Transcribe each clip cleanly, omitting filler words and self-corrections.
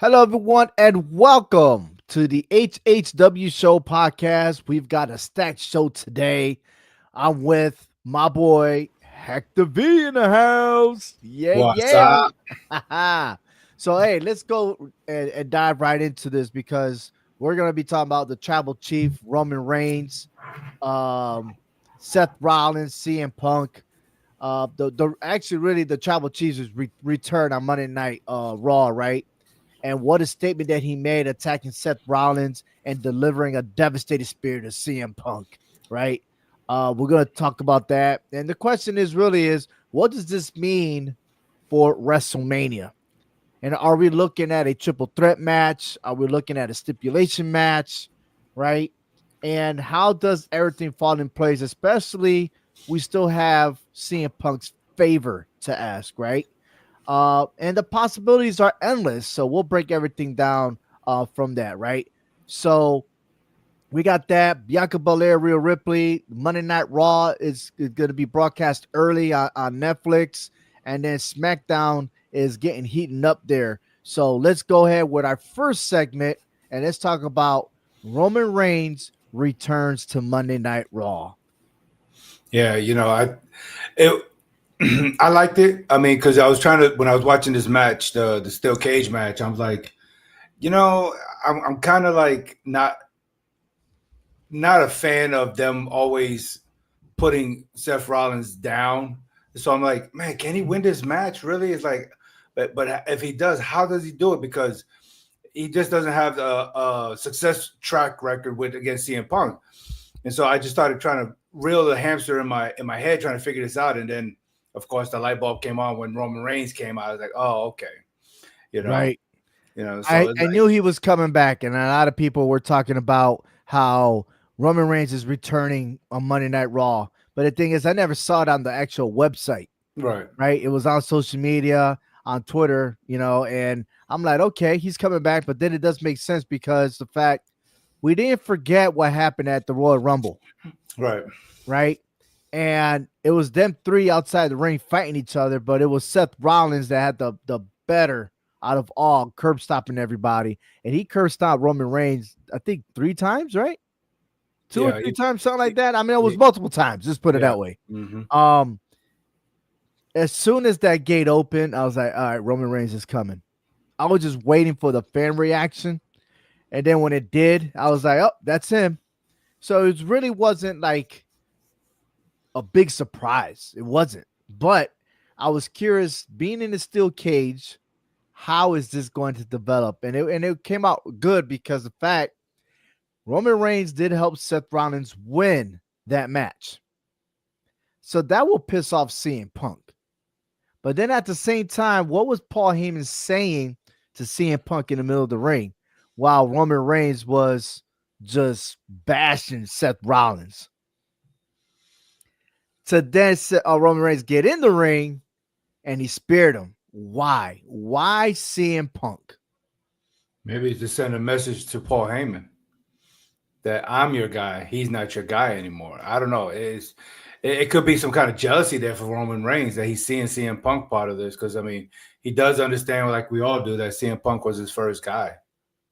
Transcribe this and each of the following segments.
Hello, everyone, and welcome to the HHW Show podcast. We've got a stacked show today. I'm with my boy Hector V in the house. Yeah, What's up? yeah. So, hey, let's go and dive right into this because we're going to be talking about the tribal chief, Roman Reigns, um, Seth Rollins, CM Punk. The actually really the tribal chief's return on Monday Night Raw, right? And what a statement that he made attacking Seth Rollins and delivering a devastating spear to CM Punk, right? We're going to talk about that. And the question is what does this mean for WrestleMania? And are we looking at a triple threat match? Are we looking at a stipulation match, right? And how does everything fall in place, especially we still have CM Punk's favor to ask, right? And the possibilities are endless. So we'll break everything down from that, right? So we got that. Bianca Belair, Rhea Ripley, Monday Night Raw is going to be broadcast early on Netflix. And then SmackDown is getting heating up there. So let's go ahead with our first segment and let's talk about Roman Reigns returns to Monday Night Raw. Yeah, it I liked it. I mean, because I was trying to when I was watching this match, the steel cage match, I was like, I'm kind of like not a fan of them always putting Seth Rollins down. So I'm like, man, can he win this match? Really? It's like, but if he does, how does he do it? Because he just doesn't have a success track record with against CM Punk. And so I just started trying to reel the hamster in my head, trying to figure this out. And then, of course, the light bulb came on when Roman Reigns came out. I was like, oh, okay, you know, Right. So I knew he was coming back, and a lot of people were talking about how Roman Reigns is returning on Monday Night Raw. But the thing is, I never saw it on the actual website, right, right? It was on social media, on Twitter, and I'm like, okay, he's coming back. But then it does make sense because the fact we didn't forget what happened at the Royal Rumble, right, right? And it was them three outside the ring fighting each other, but it was Seth Rollins that had the better out of all, curb stopping everybody. And he curb stopped Roman Reigns, I think 3 times, right? Two or yeah, three times, something like that. I mean, it was he- multiple times. Just put it yeah, that way. mm-hmm. Um, as soon as that gate opened, I was like, all right, Roman Reigns is coming. I was just waiting for the fan reaction. And then when it did, I was like, oh, that's him. So it really wasn't like a big surprise. It wasn't. But I was curious, being in the steel cage, how is this going to develop? And it came out good because the fact Roman Reigns did help Seth Rollins win that match. So that will piss off CM Punk. But then at the same time, what was Paul Heyman saying to CM Punk in the middle of the ring while Roman Reigns was just bashing Seth Rollins? To then Roman Reigns get in the ring and he speared him. Why? Why CM Punk? Maybe to send a message to Paul Heyman that I'm your guy. He's not your guy anymore. I don't know. It could be some kind of jealousy there for Roman Reigns that he's seeing CM Punk part of this because I mean he does understand like we all do that CM Punk was his first guy.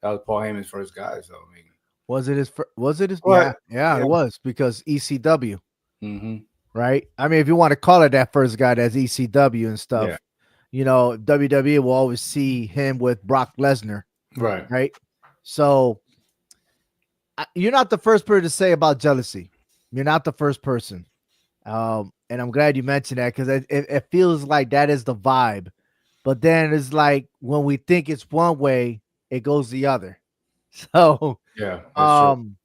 That was Paul Heyman's first guy. So I mean, Was it his? Was it his? but Yeah, yeah, it was because ECW, mm-hmm. right? I mean, if you want to call it that first guy, that's ECW and Yeah, stuff. WWE will always see him with Brock Lesnar, right. right? So you're not the first person to say about jealousy. You're not the first person. And I'm glad you mentioned that because it feels like that is the vibe. But then it's like when we think it's one way, it goes the other. So Yeah, that's true. um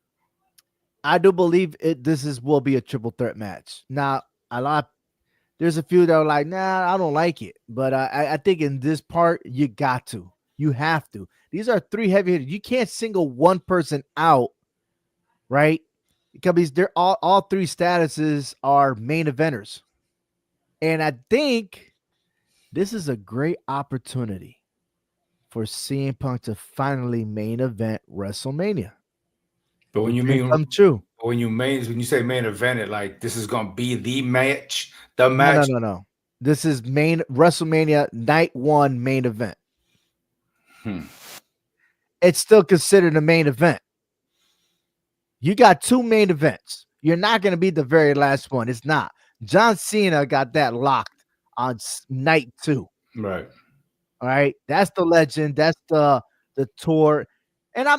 I do believe this is will be a triple threat match. Now, a lot there's a few that are like, nah, I don't like it. But I think in this part, you got to. You have to. These are three heavy hitters. You can't single one person out, right? Because they're all three statuses are main eventers. And I think this is a great opportunity for CM Punk to finally main event WrestleMania. But The dream come true. when you say main event, it like this is gonna be the match, the No, no, match. no, no. This is main WrestleMania night one main event. Hmm. it's still considered a main event. You got two main events. You're not going to be the very last one. It's not. John Cena got that locked on night 2. Right. All right, that's the legend. That's the tour, and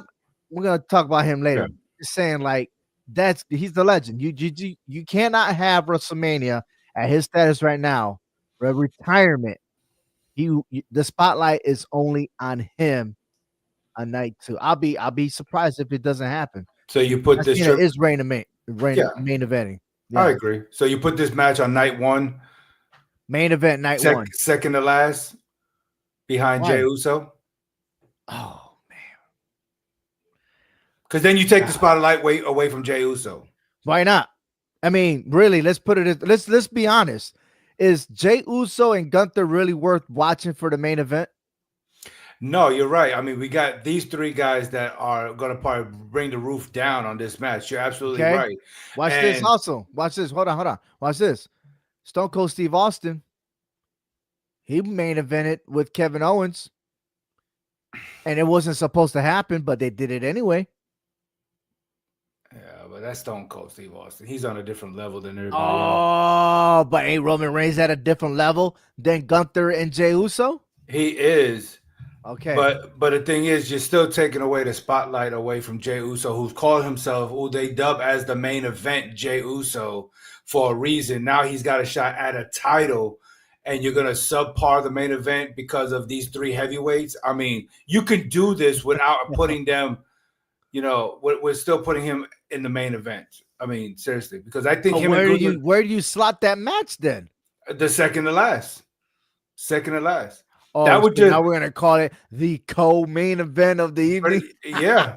we're gonna talk about him Yeah. later. Just saying, like he's the legend. You cannot have WrestleMania at his status right now for retirement. The spotlight is only on him on night 2. I'll be surprised if it doesn't happen. So you put John this Cena trip. is Yeah, main eventing. I Yeah, agree. So you put this match on night 1, main event night 1. second to last, behind Jey Why? Uso, Oh because then you take the man. spotlight away from Jey Uso. Why not? I mean, really, let's put it. Let's be honest. Is Jey Uso and Gunther really worth watching for the main event? No, you're right. I mean, we got these 3 guys that are going to probably bring the roof down on this match. You're absolutely Okay. right. Watch this. And Also, watch this. Hold on. Watch this. Stone Cold Steve Austin. He main evented with Kevin Owens, and it wasn't supposed to happen, but they did it anyway. yeah, but that's Stone Cold Steve Austin. He's on a different level than everybody else. Oh, but ain't Roman Reigns at a different level than Gunther and Jey Uso? He is. Okay. But the thing is, you're still taking away the spotlight away from Jey Uso, who's called himself, who they dub as the main event, Jey Uso, for a reason. Now he's got a shot at a title, and you're going to subpar the main event because of these 3 heavyweights. I mean, you can do this without putting them, we're still putting him in the main event. I mean, seriously, because I think where do you slot that match then? the second to last. Second to last. Oh, That would so now we're gonna call it the co-main event of the evening. Yeah.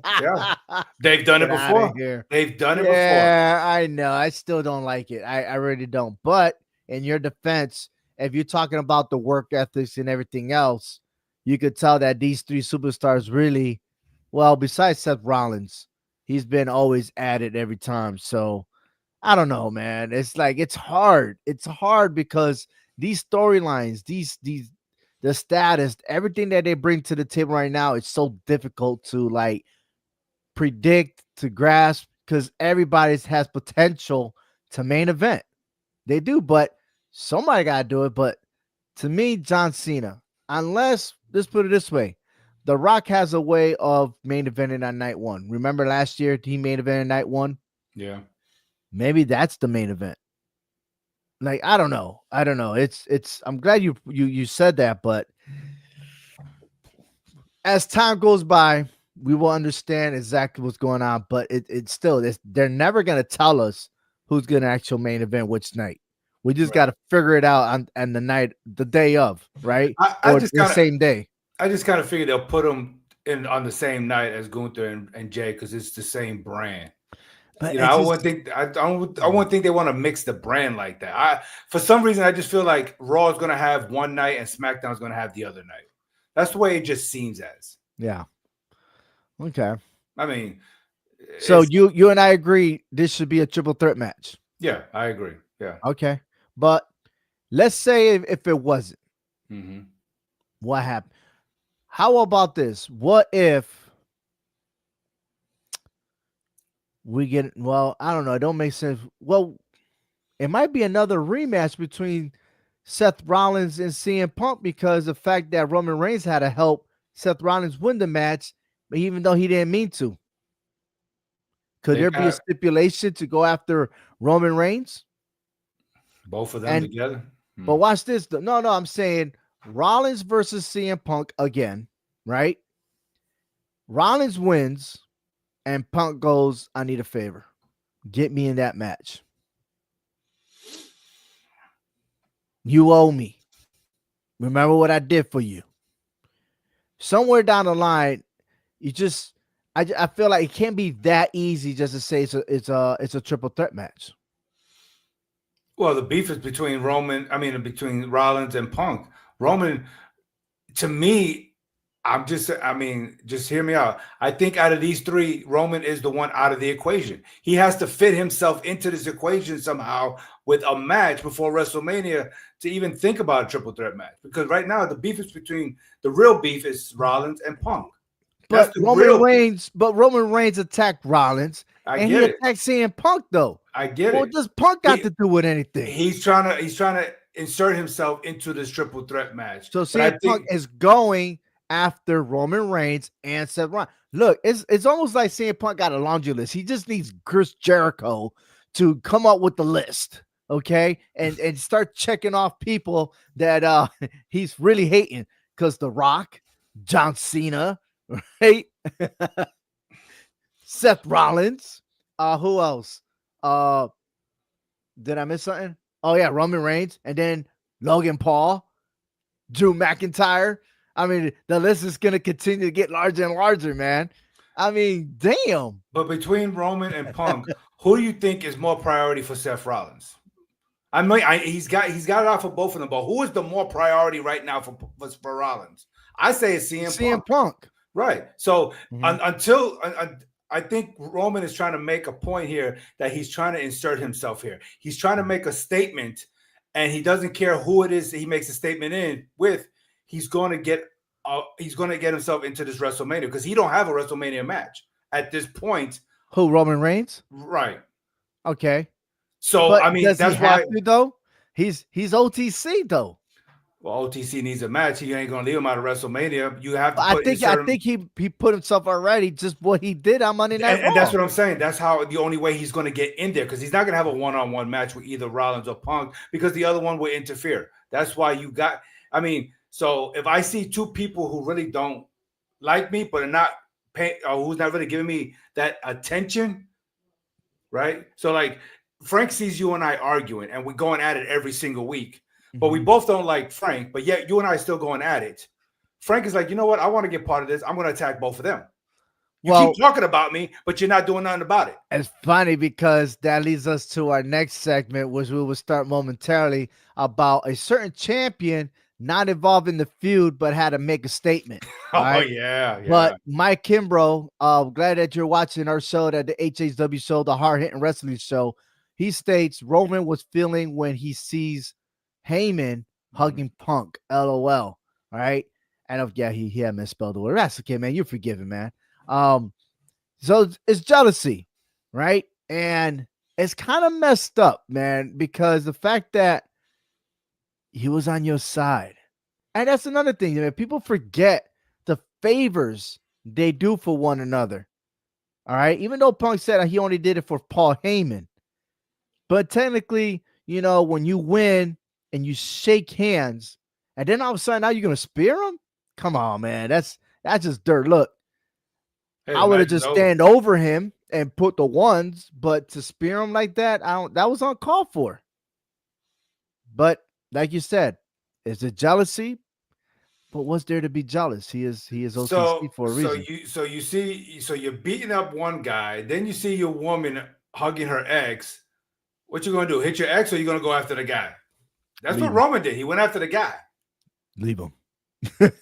They've done it Get outta before. here. They've done it before. Yeah, I know. I still don't like it. I really don't. But in your defense, if you're talking about the work ethics and everything else, you could tell that these 3 superstars really, well, besides Seth Rollins, he's been always at it every time. So I don't know, man. It's like it's hard. It's hard because these storylines, the status, everything that they bring to the table right now, it's so difficult to like predict, to grasp, because everybody has potential to main event. They do, but somebody got to do it. But to me, John Cena, unless, let's put it this way, The Rock has a way of main eventing on night 1. Remember last year he main evented night 1? Yeah. Maybe that's the main event. Like, I don't know. It's I'm glad you said that, but as time goes by, we will understand exactly what's going on. But it's still, they're never gonna tell us who's gonna actual main event which night. We just got to figure it out on the day of, right? Or the same day. I just kind of figured they'll put them in on the same night as Gunther and Jay because it's the same brand. But I wouldn't think they want to mix the brand like that. For some reason, I just feel like Raw is going to have one night and SmackDown is going to have the other night. That's the way it just seems as. Yeah. Okay. I mean, so you and I agree this should be a triple threat match. Yeah, I agree. Yeah. Okay. But let's say if it wasn't, what happened? How about this? What if we get, well, I don't know. It don't make sense. Well, it might be another rematch between Seth Rollins and CM Punk because the fact that Roman Reigns had to help Seth Rollins win the match, even though he didn't mean to. Could there be a stipulation to go after Roman Reigns? Both of them together? But watch this. No, I'm saying Rollins versus CM Punk again, right? Rollins wins, and Punk goes, I need a favor. Get me in that match. You owe me. Remember what I did for you. Somewhere down the line, I feel like it can't be that easy just to say it's a triple threat match. Well, the beef is between between Rollins and Punk. Roman, to me, just hear me out. I think out of these three, Roman is the one out of the equation. He has to fit himself into this equation somehow with a match before WrestleMania to even think about a triple threat match. Because right now, the real beef is Rollins and Punk. That's the real thing. But Roman Reigns attacked Rollins, I and he get it. attacked CM Punk though. I get What it. does Punk got He to do with anything? he's trying to insert himself into this triple threat match. So But I CM Punk think is going after Roman Reigns and Seth Rollins. Look, it's almost like CM Punk got a laundry list. He just needs Chris Jericho to come up with the list, okay, and start checking off people that he's really hating. Because The Rock, John Cena, right? Seth Rollins. Who else? Did I miss something? Oh yeah, Roman Reigns, and then Logan Paul, Drew McIntyre. I mean, the list is gonna continue to get larger and larger, man. I mean, damn. but between Roman and Punk, who do you think is more priority for Seth Rollins? I mean, he's got it out for both of them, but who is the more priority right now for Rollins? I say it's CM Punk. Right. So until I think Roman is trying to make a point here that he's trying to insert himself here. He's trying to make a statement, and he doesn't care who it is that he makes a statement in with. He's going to get himself into this WrestleMania because he don't have a WrestleMania match at this point. Who, Roman Reigns? Right. Okay. So But I mean, does that's he have why. to though? He's OTC though. Well, OTC needs a match. He ain't gonna leave him out of WrestleMania. You have to I put think he put himself already just what he did on Monday Night Raw. and that's what I'm saying. That's how the only way he's going to get in there because he's not going to have a one-on-one match with either Rollins or Punk because the other one will interfere. That's why you got. I mean, so if I see two people who really don't like me but are not paying or who's not really giving me that attention, right? So like Frank sees you and I arguing and we're going at it every single week, but we both don't like Frank, but yet you and I are still going at it. Frank is like, you know what? I want to get part of this. I'm going to attack both of them. You keep talking about me, but you're not doing nothing about it. It's funny because that leads us to our next segment, which we will start momentarily about a certain champion not involved in the feud, but had to make a statement. Oh, right? yeah. But Mike Kimbrough, glad that you're watching our show, that the HHW show, the Hard Hitting Wrestling Show. He states Roman was feeling when he sees Heyman hugging Punk. LOL. All right. And he had misspelled the word. That's okay, man. You're forgiven, man. So it's jealousy, right? And it's kind of messed up, man, because the fact that he was on your side. And that's another thing, man. People forget the favors they do for one another. All right. Even though Punk said he only did it for Paul Heyman. But technically, when you win and you shake hands, and then all of a sudden now you're gonna spear him? Come on, man. That's just dirt. Look, hey, I would have just stand over him and put the ones, but to spear him like that, that was uncalled for. But like you said, is it jealousy? But what's there to be jealous? He is OTC for a reason. So you're beating up one guy, then you see your woman hugging her ex. What you gonna do? Hit your ex, or you gonna go after the guy? That's what Roman did. He went after the guy. Leave him.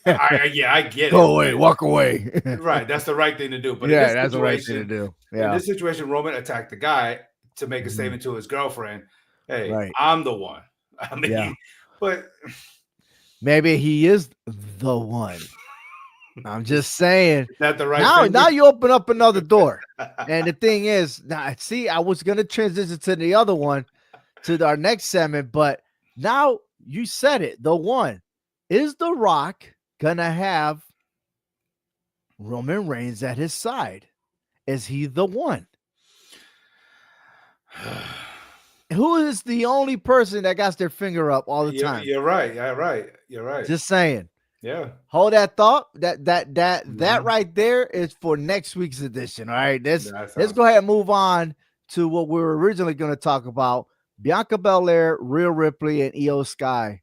I get it. Go away, walk away. Right, that's the right thing to do. But that's the right thing to do. Yeah. In this situation, Roman attacked the guy to make a statement to his girlfriend. Hey, I'm the one. I mean, but maybe he is the one. I'm just saying. Not the right thing. Now you open up another door. And the thing is, see, I was going to transition to the other one, to our next segment, but now you said it, the one. Is The Rock going to have Roman Reigns at his side? Is he the one? Who is the only person that got their finger up all the time? You're right. You're right. Just saying. Yeah. Hold that thought. That right there is for next week's edition. All right. Let's go ahead and move on to what we were originally going to talk about. Bianca Belair, Rhea Ripley, and Io Sky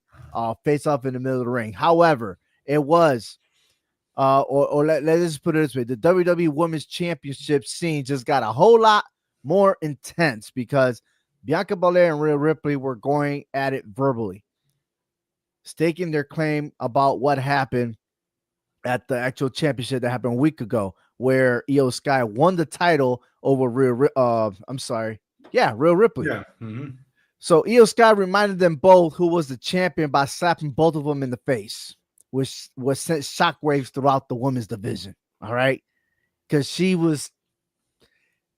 face off in the middle of the ring. However, it was let's put it this way. The WWE Women's Championship scene just got a whole lot more intense because Bianca Belair and Rhea Ripley were going at it verbally, staking their claim about what happened at the actual championship that happened a week ago, where Io Sky won the title over Rhea Ripley. Yeah. Mm-hmm. So Io Sky reminded them both who was the champion by slapping both of them in the face, which sent shockwaves throughout the women's division. All right, because she was,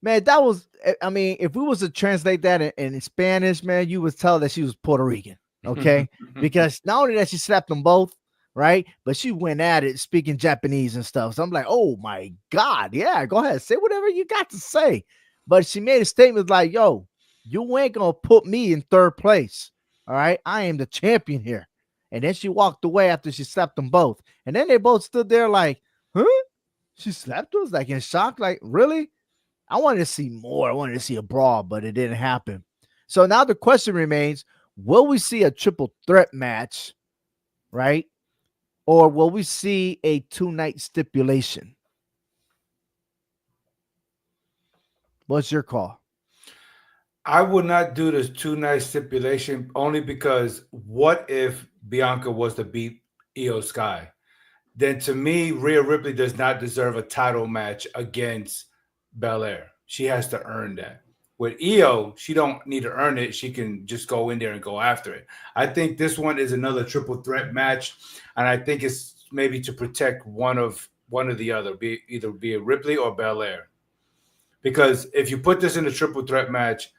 man, that was. I mean, if we was to translate that in Spanish, man, you would tell that she was Puerto Rican. Okay, because not only that she slapped them both, right, but she went at it speaking Japanese and stuff. So I'm like, oh my god, yeah, go ahead, say whatever you got to say. But she made a statement like, yo, you ain't gonna put me in third place. All right, I am the champion here. And then she walked away after she slapped them both. And then they both stood there like, huh? She slapped us like in shock, like, really? I wanted to see more. I wanted to see a brawl, but it didn't happen. So now the question remains, will we see a triple threat match, right? Or will we see a 2-night stipulation? What's your call? I would not do this 2 night stipulation only because what if Bianca was to beat Io Sky? Then to me, Rhea Ripley does not deserve a title match against Belair. She has to earn that. With Io, she don't need to earn it. She can just go in there and go after it. I think this one is another triple threat match, and I think it's maybe to protect one of the other, be it Ripley or Belair. Because if you put this in a triple threat match,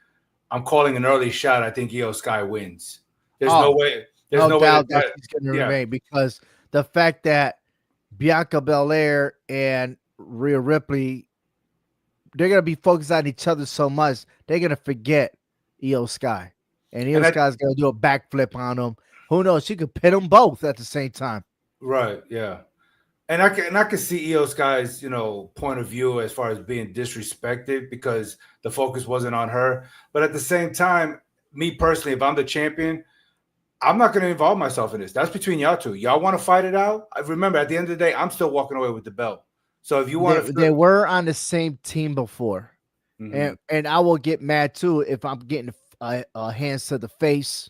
I'm calling an early shot. I think Io Sky wins. There's no Oh, way. There's no no way doubt that that she's going to yeah, remain because the fact that Bianca Belair and Rhea Ripley, they're going to be focused on each other so much, they're going to forget Io Sky. And Io and I Sky's going to do a backflip on them. Who knows? She could pin them both at the same time. right, yeah. And I can see Io Sky's, point of view as far as being disrespected because the focus wasn't on her. But at the same time, me personally, if I'm the champion, I'm not going to involve myself in this. That's between y'all two. Y'all want to fight it out? Remember, at the end of the day, I'm still walking away with the belt. So if you They, want they to, were on the same team before. mm-hmm. And I will get mad too if I'm getting hands to the face,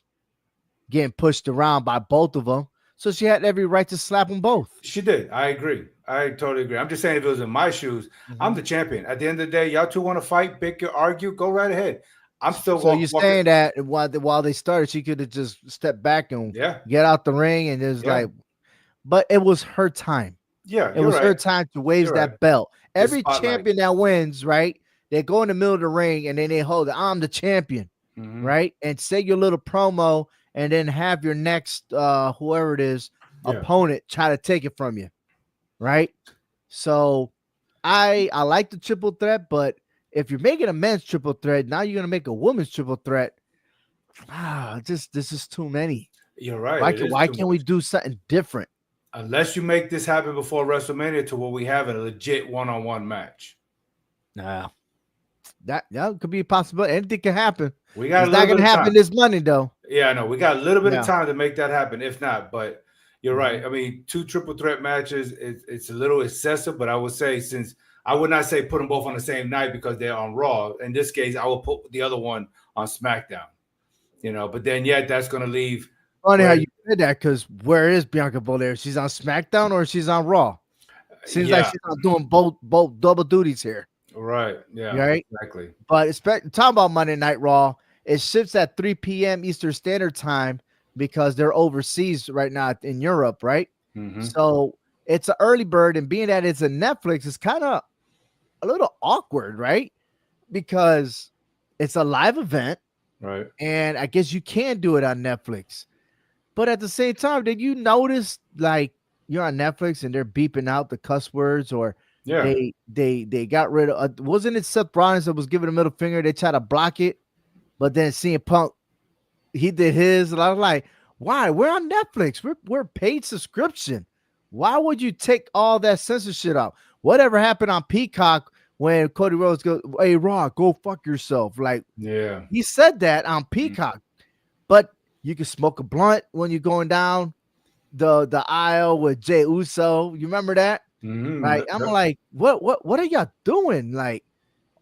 getting pushed around by both of them. So she had every right to slap them both. She did. I agree. I totally agree. I'm just saying, if it was in my shoes, I'm Mhm. the champion. At the end of the day, y'all two want to fight, bicker, argue, go right ahead. I'm still So you're walking. saying that while they started, she could have just stepped back and Yeah, get out the ring and just yeah, like, but it was her time. yeah. It You're was her right. time to wave You're right. that belt. The Every spotlight. champion that wins, right? They go in the middle of the ring and then they hold it. I'm the champion, Hmm. right? And say your little promo and then have your next whoever it is Yeah, opponent try to take it from you, right? So I like the triple threat, but if you're making a men's triple threat, now you're gonna make a women's triple threat. Just this is too many. you're right. It is Why too can't we much. do something different? Unless you make this happen before WrestleMania to where we have a legit one-on-one match. Nah, that could be a possibility. Anything can happen. We got a It's not little bit gonna of happen time. this Monday though. Yeah, I know. We got a little bit of Yeah. time to make that happen, if not. But you're Mhm. right. I mean, two triple threat matches, it's a little excessive, but I would say since I would not say put them both on the same night because they're on Raw. In this case, I will put the other one on SmackDown. But then yet that's going to leave Funny how where, you said that because where is Bianca Belair? She's on SmackDown or she's on Raw? Seems like yeah, she's not doing both double duties here. right, yeah, Right? exactly. But talking about Monday Night Raw, it shifts at 3 p.m. Eastern Standard Time because they're overseas right now in Europe, right? Hmm. So it's an early bird, and being that it's a Netflix, it's kind of a little awkward, right? Because it's a live event, Right. and I guess you can do it on Netflix. But at the same time, did you notice like you're on Netflix and they're beeping out the cuss words, or Yeah. they got rid of wasn't it Seth Rollins that was giving a middle finger? They tried to block it, but then CM Punk he did his, and I was like, why? We're on Netflix. We're paid subscription. Why would you take all that censorship out? Whatever happened on Peacock when Cody Rhodes goes, "Hey Rock, go fuck yourself." Like Yeah. he said that on Mhm. Peacock, but you can smoke a blunt when you're going down the aisle with Jay Uso. You remember that? Mhm. Right? I'm like, what are y'all doing? Like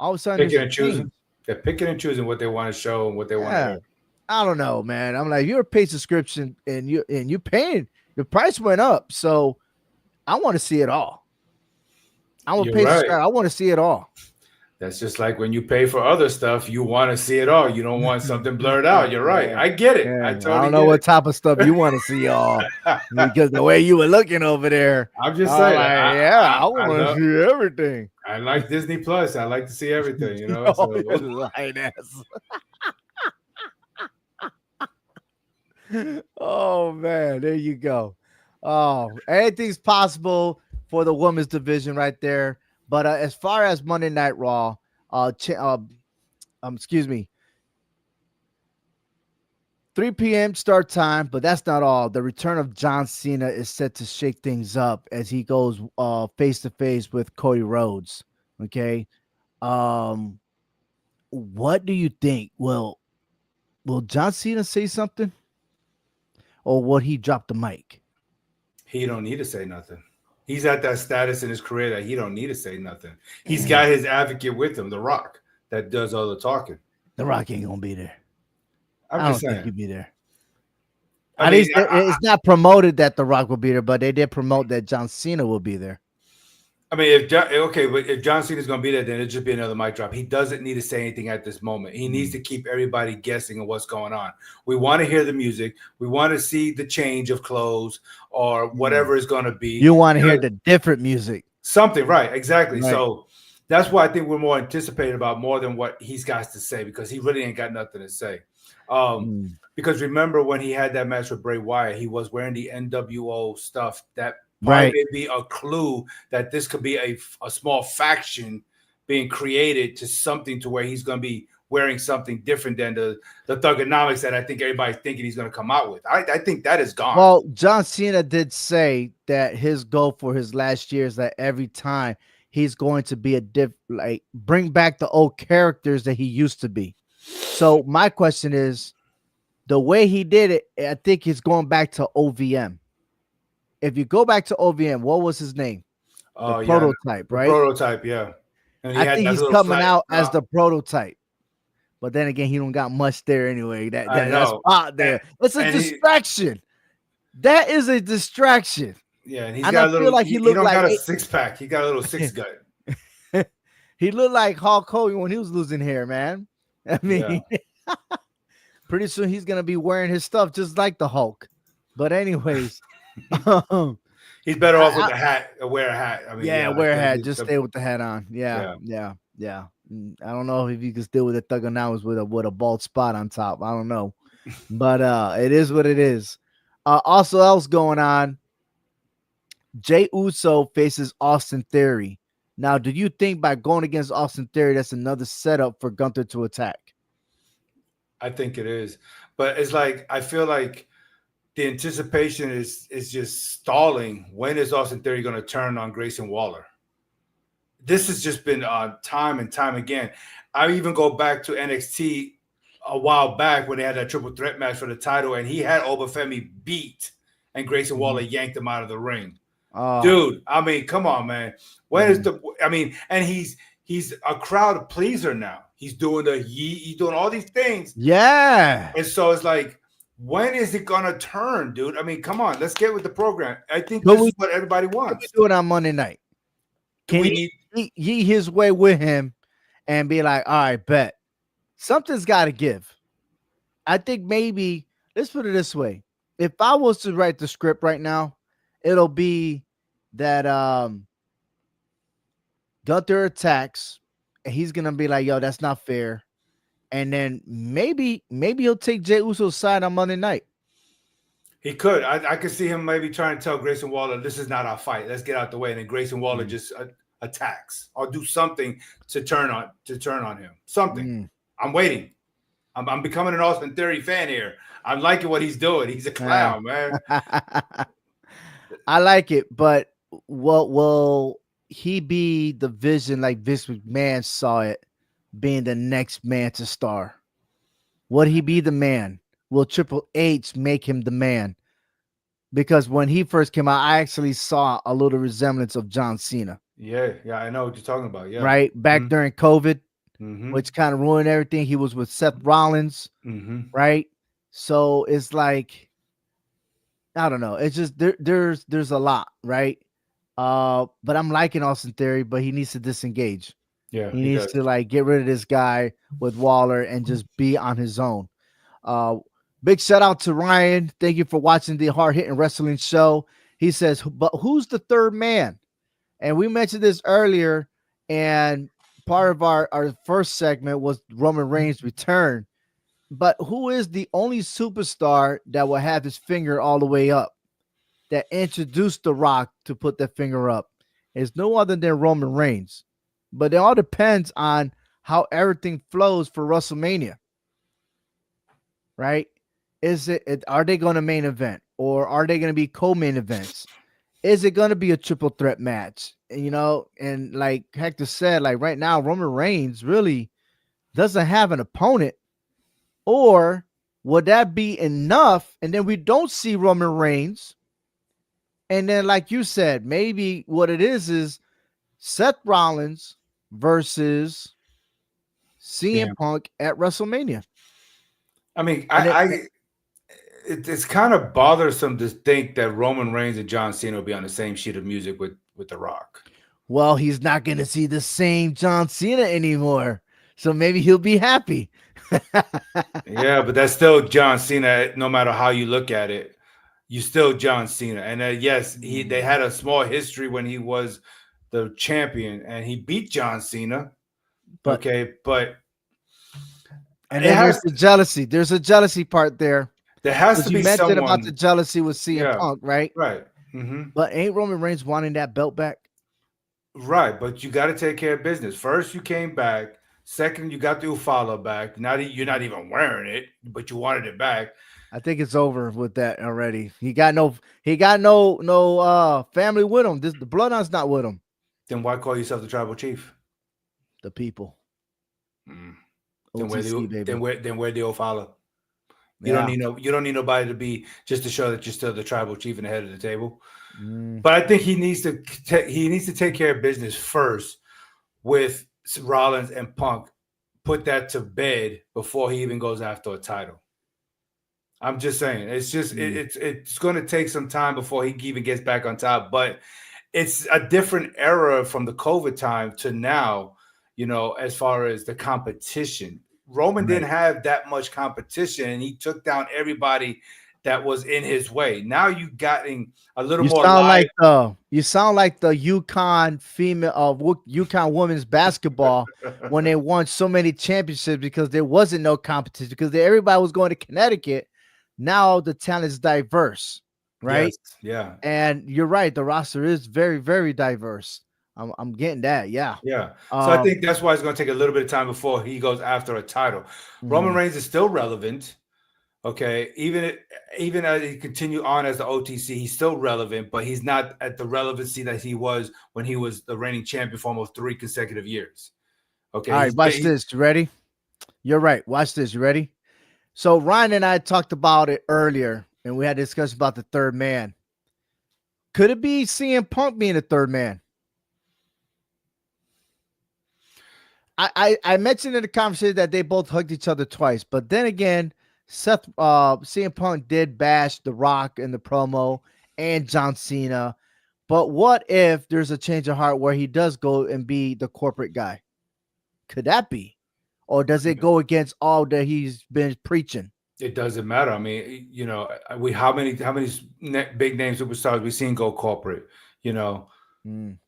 all of a sudden there's Picking a and change. choosing. They're picking and choosing what they want to show and what they want to Yeah. air. I don't know, man. I'm like, you're a paid subscription and you paying the price went up. So I want to see it all. I'm a You're paid right. subscriber. I want to see it all. That's just like when you pay for other stuff, you want to see it all. You don't want something blurred out. You're right. Yeah, I get it. I yeah. I totally don't know get what type of stuff you want to see, y'all, it. because the way you were looking over there, I'm just I was saying. like, yeah, I I want to love. see everything. I like Disney Plus. I like to see everything. Oh, So you lying ass. Oh man, there you go. Oh, anything's possible for the women's division right there. But as far as Monday Night Raw, excuse me, 3 p.m. start time, but that's not all. The return of John Cena is set to shake things up as he goes face to face with Cody Rhodes. Okay. Um, what do you think? Will John Cena say something, or will he drop the mic? he don't need to say nothing. He's at that status in his career that he don't need to say nothing. He's got Mm, his advocate with him, The Rock, that does all the talking. The Rock ain't gonna be there. I'm I just don't think saying. he'll be there. I At mean, least it's not promoted that The Rock will be there, but they did promote that John Cena will be there. I mean, okay, but if John Cena's going to be there, then it'll just be another mic drop. He doesn't need to say anything at this moment. He needs Mm, to keep everybody guessing on what's going on. We want to hear the music. We want to see the change of clothes or mm. whatever it's going to be. You want to hear Because the different music, something, right? Exactly. right? So that's why I think we're more anticipated about more than what he's got to say because he really ain't got nothing to say. Um, Mm, because remember when he had that match with Bray Wyatt, he was wearing the NWO stuff. That probably right. may be a clue that this could be a small faction being created to something to where he's going to be wearing something different than the Thugonomics that I think everybody's thinking he's going to come out with. I think that is gone. Well, John Cena did say that his goal for his last year is that every time he's going to be like bring back the old characters that he used to be. So my question is, the way he did it, I think he's going back to OVM. If you go back to OVM, what was his name? The Oh yeah, prototype, the right? prototype, yeah. And he I had think that he's little coming flat out as top. the prototype. But then again, he don't got much there anyway. That, I that that know. spot And, there. It's a and he distraction. That is a distraction. yeah, and he's And I got a feel little like he he looked don't got like a six pack. He got a little six gut. he looked like Hulk Hogan when he was losing hair, man. I Yeah. mean, pretty soon he's gonna be wearing his stuff just like the Hulk. But anyways, um, He's better off with I the hat, wear a hat. I mean, yeah, yeah, wear a hat. Just the stay with the hat on. Yeah, yeah. yeah, yeah. I don't know if you can still with the Thugonomics with a bald spot on top. I don't know, but it is what it is. Also, else going on. Jay Uso faces Austin Theory. Now, do you think by going against Austin Theory, that's another setup for Gunther to attack? I think it is. But it's like I feel like the anticipation is just stalling. When is Austin Theory going to turn on Grayson Waller? This has just been time and time again. I even go back to NXT a while back when they had that triple threat match for the title, and he had Obafemi beat, and Grayson Waller Mhm. yanked him out of the ring. Oh, Dude, I mean, come on, man. When is mhm. the? I mean, and he's a crowd pleaser now. He's doing he's doing all these things, Yeah. and so it's like, when is it gonna turn, dude? I mean, come on, let's get with the program. I think But this we is what everybody can we wants. do it on Monday night? Can We he need. ye his way with him and be like, all right, bet something's got to give. I think maybe let's put it this way: if I was to write the script right now, it'll be that Gunther attacks, and he's gonna be like, "Yo, that's not fair," and then maybe he'll take Jey Uso's side on Monday night. He could. I could see him maybe trying to tell Grayson Waller, "This is not our fight. Let's get out the way." And then Grayson Waller Mm, just attacks or do something to turn on him. Something. mm. I'm waiting. I'm becoming an Austin Theory fan here. I'm liking what he's doing. He's a Yeah. clown, man. I like it, but will he be the vision like Vince McMahon saw it, being the next man to star? Would he be the man? Will Triple H make him the man? Because when he first came out, I actually saw a little resemblance of John Cena, Yeah, I know what you're talking about. Yeah. right? Back during COVID, Mm-hmm. which kind of ruined everything. He was with Seth Rollins, Mm-hmm. right? So it's like, I don't know. It's just there's a lot, right? But I'm liking Austin Theory, but he needs to disengage. Yeah, He he needs does. to like get rid of this guy with Waller and just be on his own. Uh, Big shout out to Ryan. Thank you for watching the Hard Hitting Wrestling Show. He says, but who's the third man? And we mentioned this earlier, and part of our first segment was Roman Reigns' return. But who is the only superstar that will have his finger all the way up? That introduced The Rock to put that finger up? It's no other than Roman Reigns. But it all depends on how everything flows for WrestleMania, right? Are they going to main event or are they going to be co-main events? Is it going to be a triple threat match? And like Hector said, like right now, Roman Reigns really doesn't have an opponent. Or would that be enough? And then we don't see Roman Reigns. And then, like you said, maybe what it is Seth Rollins versus CM CM. Punk at WrestleMania. I mean, And it, it's kind of bothersome to think that Roman Reigns and John Cena will be on the same sheet of music with The Rock. well, he's not going to see the same John Cena anymore. So maybe he'll be happy. Yeah, but that's still John Cena. No matter how you look at it, you still John Cena. And yes, they had a small history when he was the champion, and he beat John Cena. But Okay, but and it then there's has the jealousy. There's a jealousy part there. there has Because to you be mentioned about the someone. jealousy with CM Yeah, Punk, right? right. Hmm. But ain't Roman Reigns wanting that belt back? Right, but you got to take care of business. First, you came back. Second, you got the Ufala back. You're not even wearing it, but you wanted it back. I think it's over with that already. He got no family with him. The bloodline's not with him. Then why call yourself the tribal chief? The people. Mm. OTC baby. Then where the Ufala? Yeah. You don't need nobody to be just to show that you're still the tribal chief and the head of the table. Mm. But I think he needs to take care of business first with Rollins and Punk. Put that to bed before he even goes after a title. I'm just saying, it's just Mm. it's going to take some time before he even gets back on top. But it's a different era from the COVID time to now. As far as the competition, Roman Right. didn't have that much competition, and he took down everybody that was in his way. Now you getting a little You more sound live. like the UConn female UConn women's basketball when they won so many championships because there wasn't no competition because everybody was going to Connecticut. Now the talent is diverse, Yes, right? yeah. And you're right, the roster is very, very diverse. I'm getting that, yeah. Yeah. So I Um, think that's why it's going to take a little bit of time before he goes after a title. Roman mhm. Reigns is still relevant. Okay. Even as he continue on as the OTC, he's still relevant, but he's not at the relevancy that he was when he was the reigning champion for almost 3 consecutive years. All Okay. right, watch this. You ready? You're right. Watch this. You ready? So Ryan and I talked about it earlier, and we had a discussion about the third man. Could it be CM Punk being the third man? I mentioned in the conversation that they both hugged each other twice, but then again, CM Punk did bash The Rock in the promo and John Cena. But what if there's a change of heart where he does go and be the corporate guy? Could that be? Or does it go against all that he's been preaching? It doesn't matter. I mean, we how many big name superstars we've seen go corporate, you know. Mm.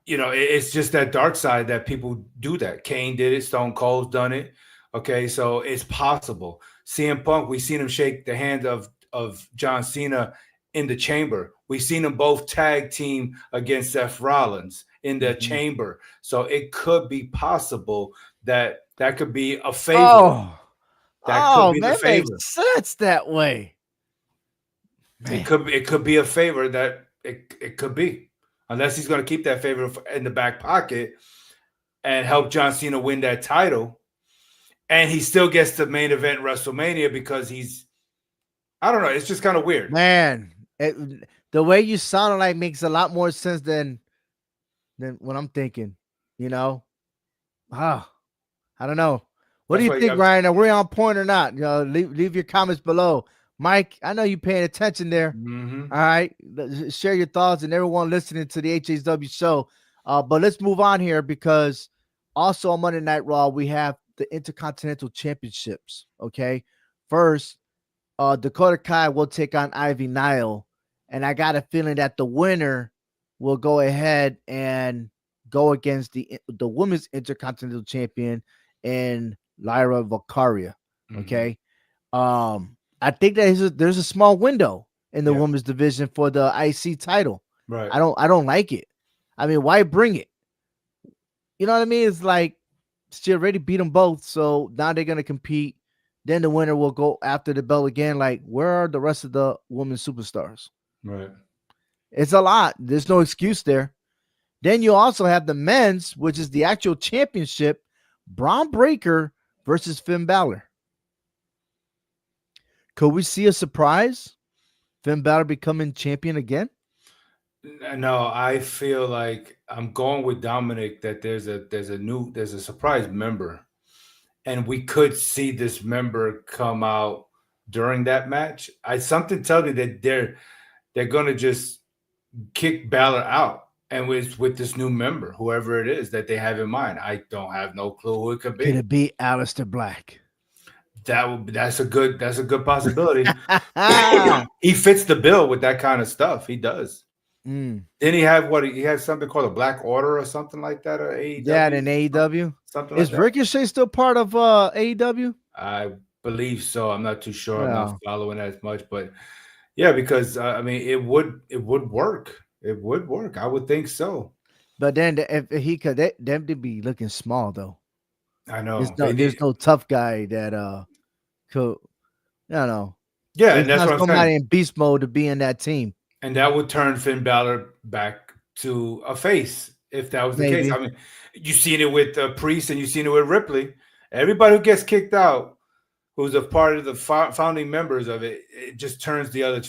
It's just that dark side that people do that. Kane did it. Stone Cold's done it. Okay, so it's possible. CM Punk, we seen him shake the hand of John Cena in the chamber. We seen them both tag team against Seth Rollins in the Mhm. chamber. So it could be possible that could be a favor. Oh, That could be the that makes favor. sense that way. Man, It could be a favor that it could be, unless he's going to keep that favor in the back pocket and help John Cena win that title, and he still gets the main event WrestleMania because I don't know. It's just kind of weird. man, the way you sounded like makes a lot more sense than what I'm thinking. You know, ah, I don't know. What do That's you why you think, got. Ryan? Are we on point or not? Leave your comments below. Mike, I know you paying attention there. Mm-hmm. All right, share your thoughts and everyone listening to the HHW show. But let's move on here because Also on Monday Night Raw, we have the Intercontinental Championships. Okay, first, Dakota Kai will take on Ivy Nile, and I got a feeling that the winner will go ahead and go against the women's Intercontinental Champion in Lyra Valkyria. Hmm. Okay, I think that there's a small window in the Yeah. women's division for the IC title. Right. I don't like it. I mean, why bring it? You know what I mean? It's like she already beat them both, so now they're gonna compete. Then the winner will go after the belt again. Like, where are the rest of the women superstars? Right. It's a lot. There's no excuse there. Then you also have the men's, which is the actual championship. Braun Breaker versus Finn Balor. Could we see a surprise? Finn Balor becoming champion again? No, I feel like I'm going with Dominic that there's a surprise member, and we could see this member come out during that match. I something tells me that they're gonna just kick Balor out, and with this new member, whoever it is that they have in mind. I don't have no clue who it could Could be. it be Aleister Black? That's a good possibility. mm, He fits the bill with that kind of stuff. He does. Then he have what he has something called a Black Order or something like that, or that AEW, in AEW. something like Is that. Ricochet still part of AEW? I believe so. I'm not too sure. I'm not Well, following as much, but yeah, because I mean, it would work. It would work. I would think so. but then if he could, them to be looking small though. I There's know no they there's need. no tough guy that could, I don't know. Yeah, There's and that's not what I'm saying. somebody in beast mode to be in that team. And that would turn Finn Balor back to a face if that was the case. I Maybe mean, you've seen it with Priest and you've seen it with Ripley. Everybody who gets kicked out, who's a part of the founding members of it, it just turns the other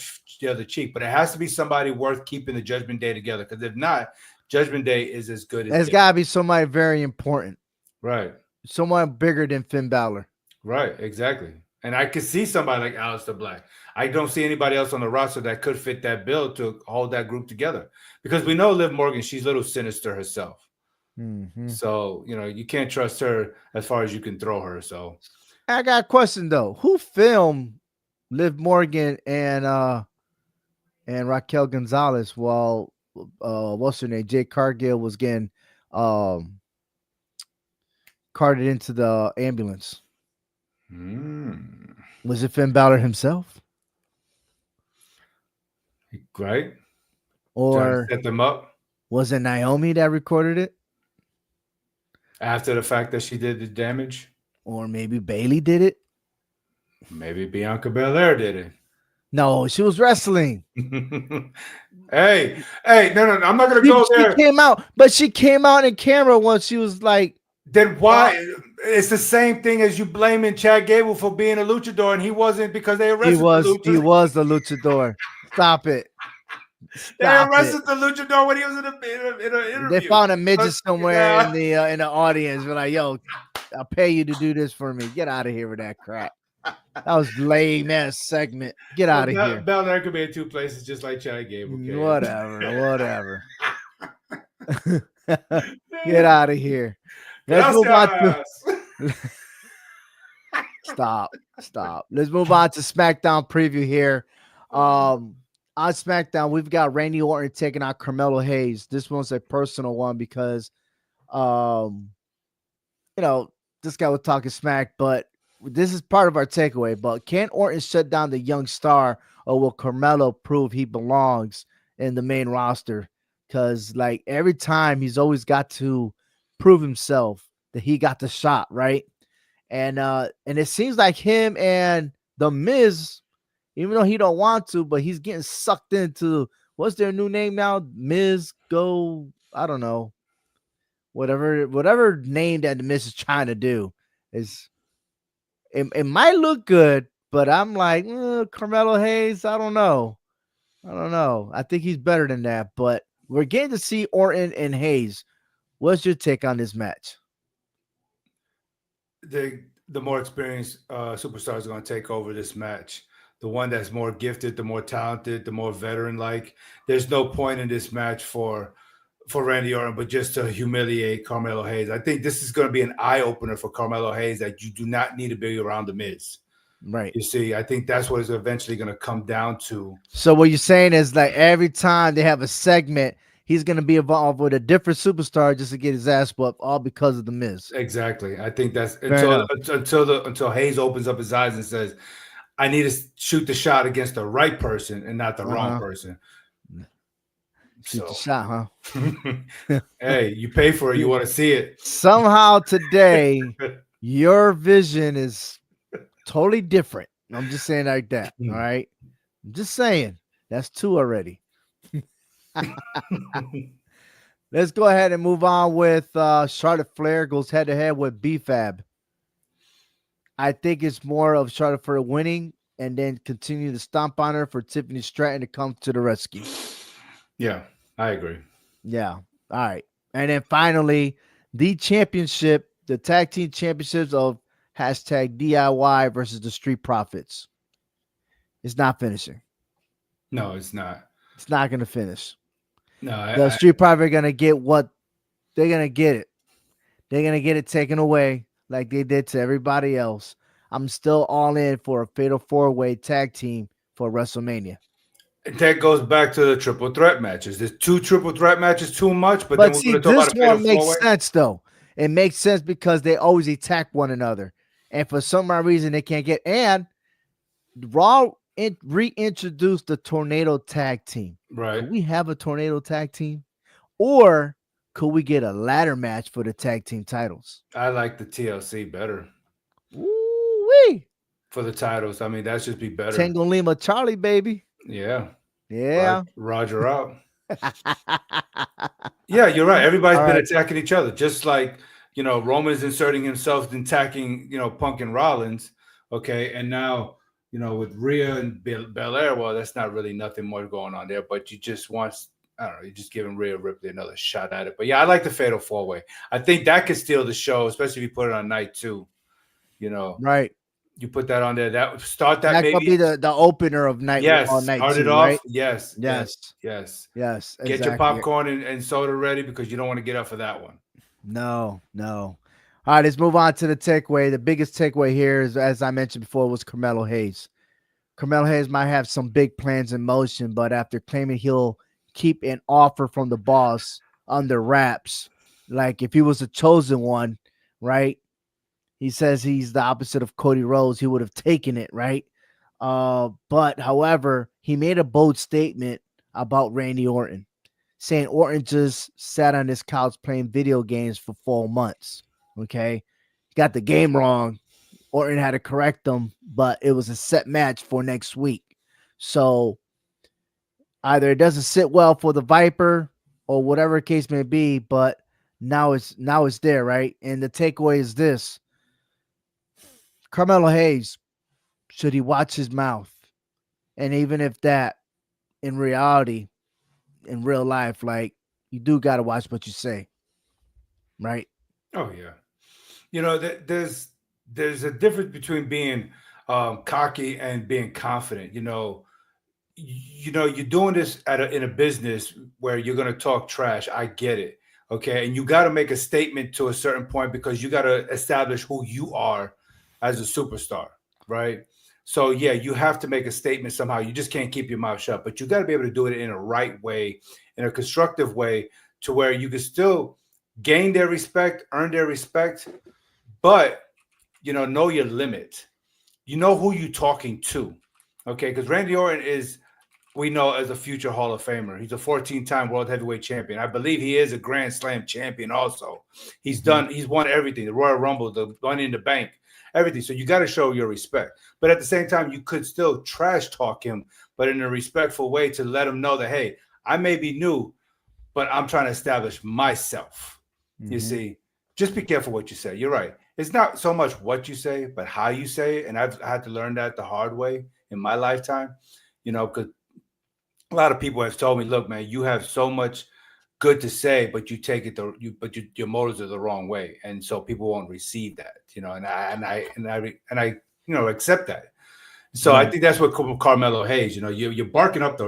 cheek. But it has to be somebody worth keeping the Judgment Day together. Because if not, Judgment Day is as good as there's dead. got to be somebody very important, Right, someone bigger than Finn Balor. right, exactly. And I could see somebody like Aleister Black. I don't see anybody else on the roster that could fit that bill to hold that group together. Because we know Liv Morgan, she's a little sinister herself. Hmm. So, you can't trust her as far as you can throw her. So, I got a question though. Who filmed Liv Morgan and Raquel Gonzalez while what's her name? Jake Cargill was getting um carted into the ambulance. mm, Was it Finn Balor himself? right? Trying to Or set them up was it Naomi that recorded it? after the fact that she did the damage. Or maybe Bailey did it? Maybe Bianca Belair did No, she was wrestling. it. Hey, hey, no, I'm not gonna She, go she there. came out, but she came out in camera once she was like, Then "What?" why? It's the same thing as you blaming Chad Gable for being a luchador, and he wasn't because they He arrested the was he luchador. was the luchador. Stop it. They Stop it. arrested the luchador when he was in an They interview. found a midget somewhere Yeah. in the audience. We're like, yo, I'll pay you to do this for me. Get out of here with that crap. That was lame ass segment. Get Well, out of here. Belair could be in two places, just like Chad Gable can. Whatever. Whatever. Get out of here. Let's move on to Gracias. stop. Stop. Let's move on to SmackDown preview here. Um on SmackDown, we've got Randy Orton taking out Carmelo Hayes. This one's a personal one because um you know, this guy was talking smack, but this is part of our takeaway. But can Orton shut down the young star, or will Carmelo prove he belongs in the main roster? Because like every time he's always got to prove himself that he got the shot, right? And it seems like him and the Miz, even though he don't want to, but he's getting sucked into what's their new name now? Miz Go, I don't know, whatever name that the Miz is trying to do is it might look good, but I'm like Carmelo Hayes. I don't know. I don't know. I think he's better than that. But we're getting to see Orton and Hayes. What's your take on this match? The more experienced superstars are going to take over this match. The one that's more gifted, the more talented, the more veteran like. There's no point in this match for for Randy Orton, but just to humiliate Carmelo Hayes. I think this is going to be an eye opener for Carmelo Hayes that you do not need to be around the Miz. Right. You see, I think that's what it's eventually going to come down to. So what you're saying is like every time they have a segment, he's gonna be involved with a different superstar just to get his ass whooped, all because of the Miz. Exactly. I think that's Fair enough. until Hayes opens up his eyes and says, "I need to shoot the shot against the right person and not the wrong Uh-huh. person." Shoot the So, shot, huh? hey, you pay for it, you want to see it. Somehow today, your vision is totally different. I'm just saying like that. All right. I'm just saying. That's two already. Let's go ahead and move on with Charlotte Flair goes head to head with BFAB. I think it's more of Charlotte Flair winning and then continue to stomp on her for Tiffany Stratton to come to the rescue. Yeah, I agree. Yeah. All right. And then finally, the championship, the tag team championships of hashtag DIY versus the Street Profits. It's not finishing. No, it's not. It's not going to finish. No, The Street Profits are going to get what they're going to get it. They're going to get it taken away like they did to everybody else. I'm still all in for a fatal four-way tag team for WrestleMania. that goes back to the triple threat matches. There's two triple threat matches too much, but then But we're see, going to talk this about a fatal one four makes way. sense though. It makes sense because they always attack one another, and for some odd reason they can't get. And Raw reintroduced the Tornado Tag Team. Right. Could we have a Tornado Tag Team, or could we get a ladder match for the tag team titles? I like the TLC better Woo-wee. for the titles. I mean, that's just be better. Tango Lima Charlie, baby. Yeah. Yeah. Roger out. Yeah, you're right. Everybody's All been right. attacking each other, just like Roman is inserting himself and attacking Punk and Rollins. Okay, and now with Rhea and Belair, well, that's not really nothing more going on there. But you just want, I don't know, you're just giving Rhea Ripley another shot at it. But yeah, I like the Fatal Four Way. I think that could steal the show, especially if you put it on night two. Right. You put that on there. That start that That maybe. could be the opener of night on Yes, night start it two, off. right? Yes, yes, Yes. yes. Yes. Get your Exactly. popcorn and soda ready because you don't want to get up for that one. No. All right, let's move on to the takeaway. The biggest takeaway here is, as I mentioned before, was Carmelo Hayes. Carmelo Hayes might have some big plans in motion, but after claiming he'll keep an offer from the boss under wraps, like if he was the chosen one, right? He says he's the opposite of Cody Rhodes. He would have taken it, right? But however, he made a bold statement about Randy Orton, saying Orton just sat on his couch playing video games for 4 months. Okay. Got the game wrong. Orton had to correct them, but it was a set match for next week. So either it doesn't sit well for the Viper or whatever case may be, but now it's there, right? And the takeaway is this: Carmelo Hayes, should he watch his mouth? And even if that, in reality, in real life, like, you do got to watch what you say, right? Oh yeah. There's a difference between being cocky and being confident. You're doing this in a business where you're going to talk trash. I get it. Okay. And you got to make a statement to a certain point because you got to establish who you are as a superstar. Right. So, yeah, you have to make a statement somehow. You just can't keep your mouth shut, but you got to be able to do it in a right way, in a constructive way to where you can still gain their respect, earn their respect, but, know your limit. You know who you're talking to. Okay. Because Randy Orton is, we know, as a future Hall of Famer. He's a 14-time world heavyweight champion. I believe he is a Grand Slam champion also. He's won everything, the Royal Rumble, the Money in the Bank, everything. So you got to show your respect. But at the same time, you could still trash talk him, but in a respectful way to let him know that, hey, I may be new, but I'm trying to establish myself. You see, just be careful what you say. You're right. It's not so much what you say, but how you say it. And I've had to learn that the hard way in my lifetime, because a lot of people have told me, look, man, you have so much good to say, but you take it your motives are the wrong way, and so people won't receive that, and I accept that. So I think that's what Carmelo Hayes, you're barking up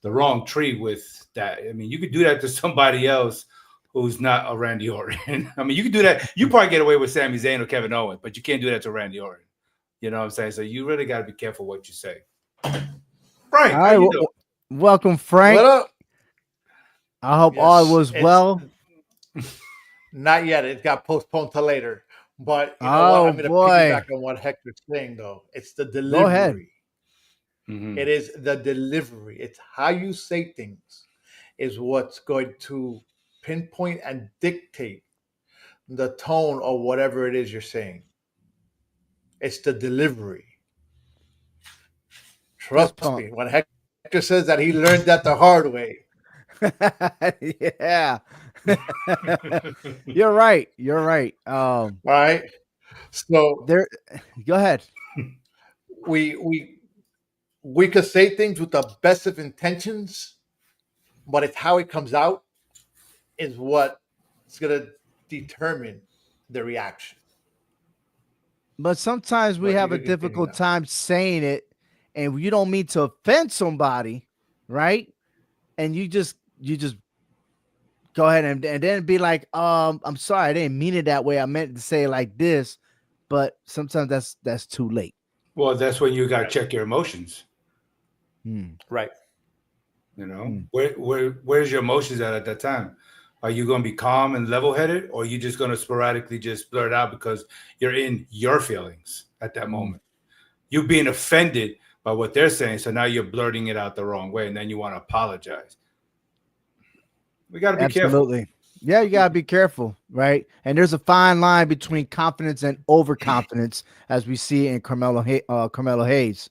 the wrong tree with that. I mean, you could do that to somebody else who's not a Randy Orton. I mean, you could do that. You probably get away with Sami Zayn or Kevin Owens, but you can't do that to Randy Orton. You know what I'm saying? So you really got to be careful what you say. All Frank, how right, you doing? welcome, Frank. What up? I hope all Yes, was it's well. not yet. It got postponed to later. But you know what? Oh I'm going to piggyback boy, on what Hector's saying, though. It's the go ahead. delivery. Mm-hmm. It is the delivery. It's how you say things is what's going to pinpoint and dictate the tone or whatever it is you're saying. It's the delivery. Fist Trust pump. me. When Hector says that he learned that the hard way, Yeah. You're right. You're right. right? So There. Go ahead. we could say things with the best of intentions, but it's how it comes out is what is going to determine the reaction. But sometimes we But you have a can continue difficult now. time saying it, and you don't mean to offend somebody, right? And you just go ahead and then be like, I'm sorry, I didn't mean it that way. I meant to say it like this, but sometimes that's too late. Well, that's when you got to Right. check your emotions. Hmm. Right. You know, Hmm. where's your emotions at that time? Are you going to be calm and level headed, or are you just going to sporadically just blurt out because you're in your feelings at that Hmm. moment? You're being offended by what they're saying, so now you're blurting it out the wrong way, and then you want to apologize. We got to be careful. Absolutely. Yeah, you gotta be careful, right? And there's a fine line between confidence and overconfidence, as we see in Carmelo Hayes.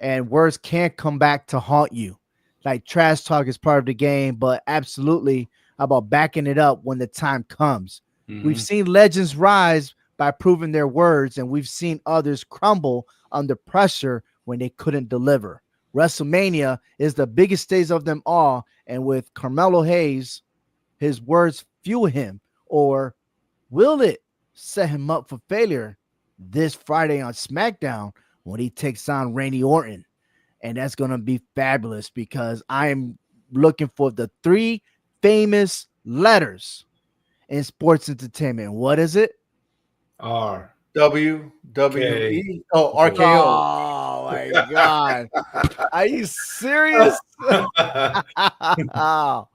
And words can come back to haunt you. Like trash talk is part of the game, but absolutely how about backing it up when the time comes. We've Hmm. seen legends rise by proving their words, and we've seen others crumble under pressure when they couldn't deliver. WrestleMania is the biggest stage of them all, and with Carmelo Hayes, his words fuel him, or will it set him up for failure this Friday on SmackDown when he takes on Randy Orton? And that's going to be fabulous because I am looking for the three famous letters in sports entertainment. What is it? R K WWE. Oh, O. RKO. Oh my God. Are you serious? Oh,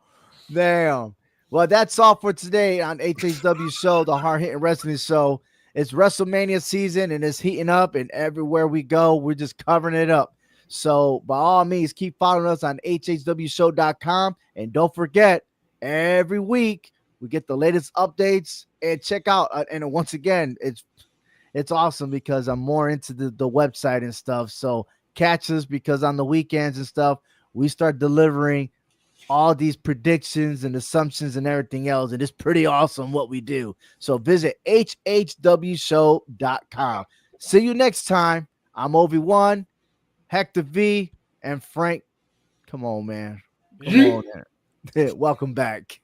damn. Well, that's all for today on HHW Show, the hard hitting wrestling show. It's WrestleMania season and it's heating up, and everywhere we go, we're just covering it up. So, by all means, keep following us on hhwshow.com. And don't forget, every week we get the latest updates and check out. And once again, it's awesome because I'm more into the website and stuff. So, catch us because on the weekends and stuff, we start delivering all these predictions and assumptions and everything else. And it's pretty awesome what we do. So visit hhwshow.com. See you next time. I'm Obi-Wan, Hector V, and Frank. Come on, man. Come on. Man. Welcome back.